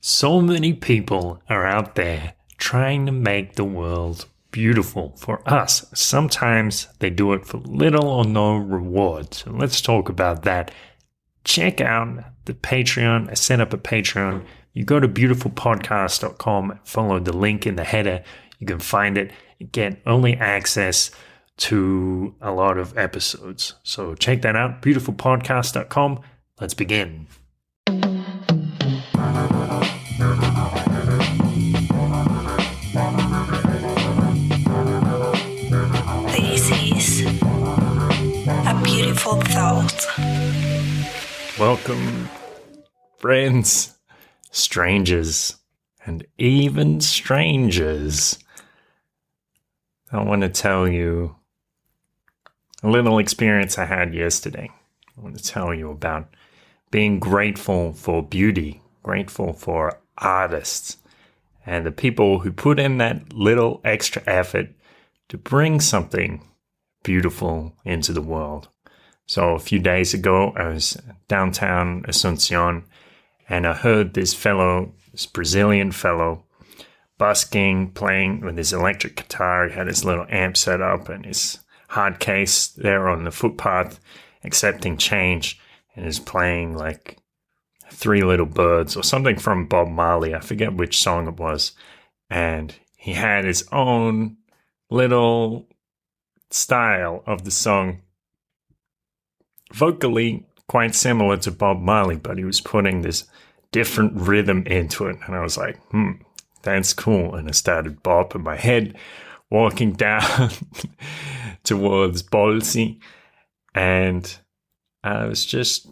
So many people are out there trying to make the world beautiful for us. Sometimes they do it for little or no reward. So let's talk about that. Check out the Patreon. I set up a Patreon. You go to beautifulpodcast.com, follow the link in the header. You can find it. You get early access to a lot of episodes. So check that out, beautifulpodcast.com. Let's begin. This is a beautiful thought. Welcome, friends, strangers, and even strangers. I want to tell you a little experience I had yesterday. I want to tell you about being grateful for beauty, grateful for artists, and the people who put in that little extra effort to bring something beautiful into the world. So a few days ago, I was downtown Asuncion, and I heard this Brazilian fellow, busking, playing with his electric guitar. He had his little amp set up and his hard case there on the footpath, accepting change, and is playing like Three Little Birds or something from Bob Marley. I forget which song it was. And he had his own little style of the song, vocally quite similar to Bob Marley, but he was putting this different rhythm into it. And I was like, that's cool. And I started bopping my head, walking down towards Bolsi, and I was just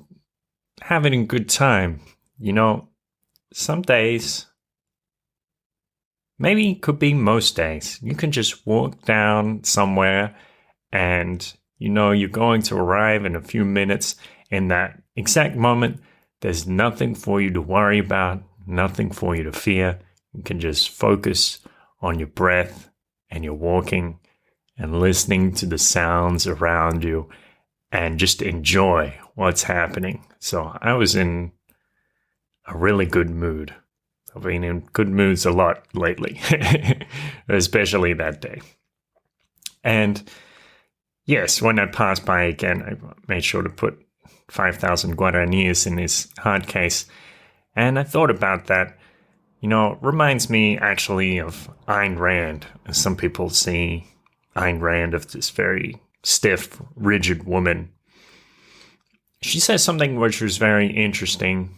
having a good time. You know, some days, maybe it could be most days, you can just walk down somewhere and you know you're going to arrive in a few minutes. In that exact moment, there's nothing for you to worry about, nothing for you to fear. You can just focus on your breath and your walking and listening to the sounds around you and just enjoy what's happening. So I was in a really good mood. I've been in good moods a lot lately, especially that day. And yes, when I passed by again, I made sure to put 5,000 guaranis in his hard case. And I thought about that. You know, it reminds me actually of Ayn Rand. Some people see Ayn Rand as this very stiff, rigid woman. She says something which was very interesting.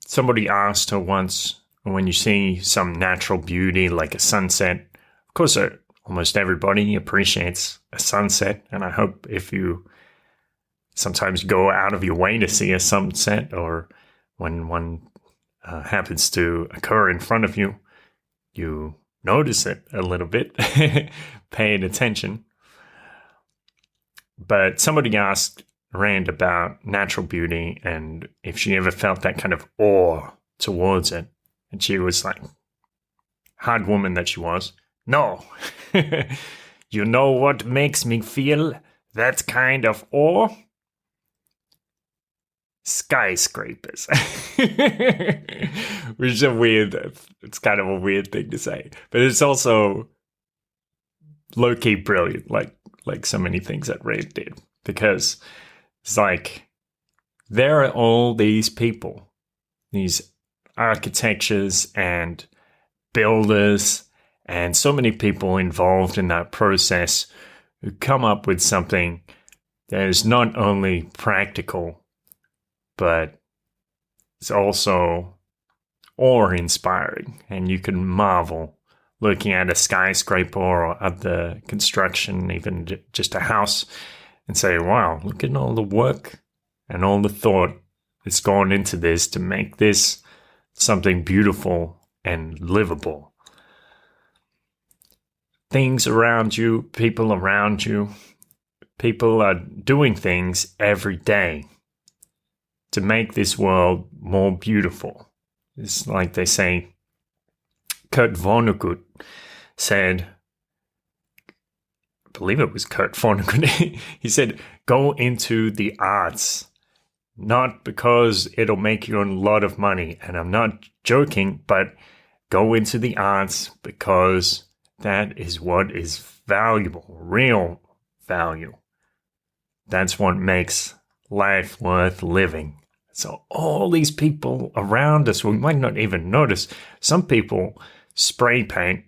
Somebody asked her once, when you see some natural beauty like a sunset, of course, almost everybody appreciates a sunset. And I hope if you sometimes go out of your way to see a sunset, or when one happens to occur in front of you, you notice it a little bit, paying attention. But somebody asked Rand about natural beauty and if she ever felt that kind of awe towards it. And she was like, hard woman that she was, no. You know what makes me feel that kind of awe? Skyscrapers. Which is it's kind of a weird thing to say, but it's also low-key brilliant, like so many things that Rand did, because it's like there are all these people, these architectures and builders and so many people involved in that process who come up with something that is not only practical, but it's also awe-inspiring. And you can marvel looking at a skyscraper or at the construction, even just a house, and say, wow, look at all the work and all the thought that's gone into this to make this something beautiful and livable. Things around you, people are doing things every day to make this world more beautiful. It's like they say, Kurt Vonnegut said, I believe it was Kurt Vonnegut, he said, go into the arts, not because it'll make you a lot of money. And I'm not joking, but go into the arts because that is what is valuable, real value. That's what makes life worth living. So all these people around us, we might not even notice. Some people spray paint,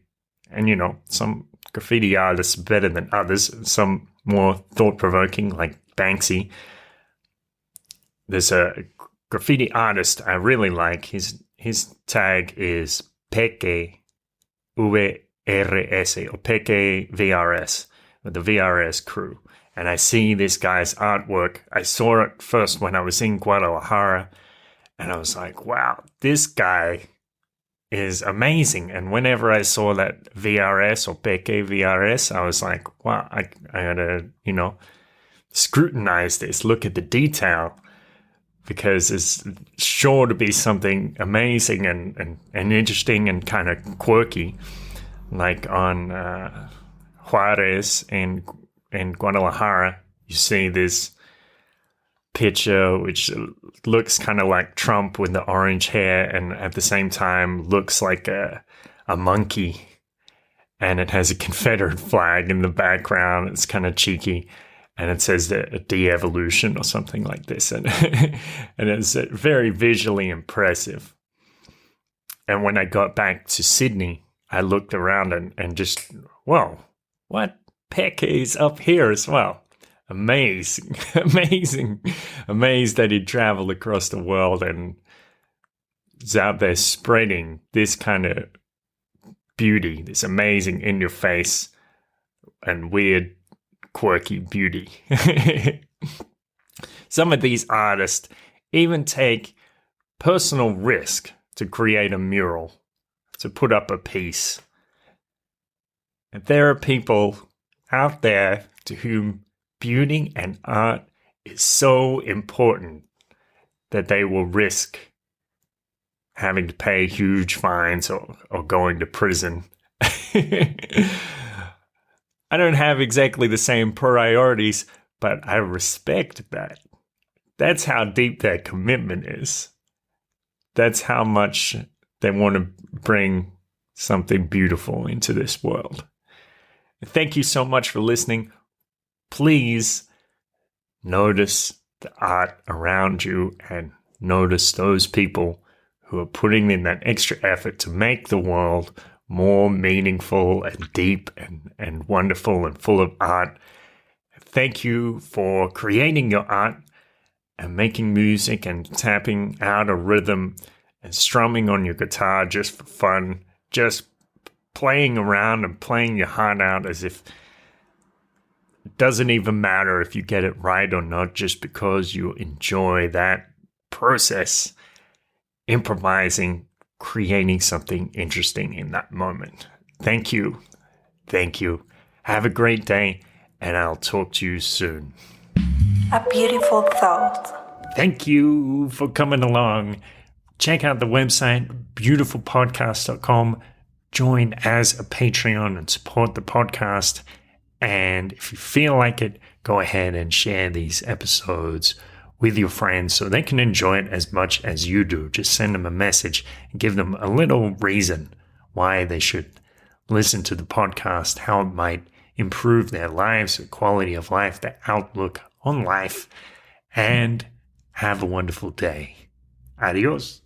and some graffiti artists better than others. Some more thought-provoking, like Banksy. There's a graffiti artist I really like. His tag is Peke VRS or Peke VRS, with the VRS crew. And I see this guy's artwork. I saw it first when I was in Guadalajara, and I was like, wow, this guy is amazing. And whenever I saw that VRS or Peke VRS, I was like, wow, I gotta, scrutinize this, look at the detail, because it's sure to be something amazing and interesting and kind of quirky, like on Juarez in Guadalajara. You see this picture which looks kind of like Trump with the orange hair, and at the same time looks like a monkey, and it has a Confederate flag in the background. It's kind of cheeky, and it says that a de-evolution or something like this, and and it's very visually impressive. And when I got back to Sydney, I looked around and just, whoa, what? Peck is up here as well. Amazing, amazed that he'd traveled across the world and is out there spreading this kind of beauty, this amazing in your face and weird, quirky beauty. Some of these artists even take personal risk to create a mural, to put up a piece. And there are people out there to whom beauty and art is so important that they will risk having to pay huge fines or going to prison. I don't have exactly the same priorities, but I respect that. That's how deep their commitment is. That's how much they want to bring something beautiful into this world. Thank you so much for listening. Please notice the art around you and notice those people who are putting in that extra effort to make the world more meaningful and deep and wonderful and full of art. Thank you for creating your art and making music and tapping out a rhythm and strumming on your guitar just for fun, just playing around and playing your heart out as if it doesn't even matter if you get it right or not, just because you enjoy that process, improvising, creating something interesting in that moment. Thank you. Thank you. Have a great day, and I'll talk to you soon. A beautiful thought. Thank you for coming along. Check out the website, beautifulpodcast.com. Join as a Patreon and support the podcast. And if you feel like it, go ahead and share these episodes with your friends so they can enjoy it as much as you do. Just send them a message and give them a little reason why they should listen to the podcast, how it might improve their lives, their quality of life, their outlook on life. And have a wonderful day. Adios.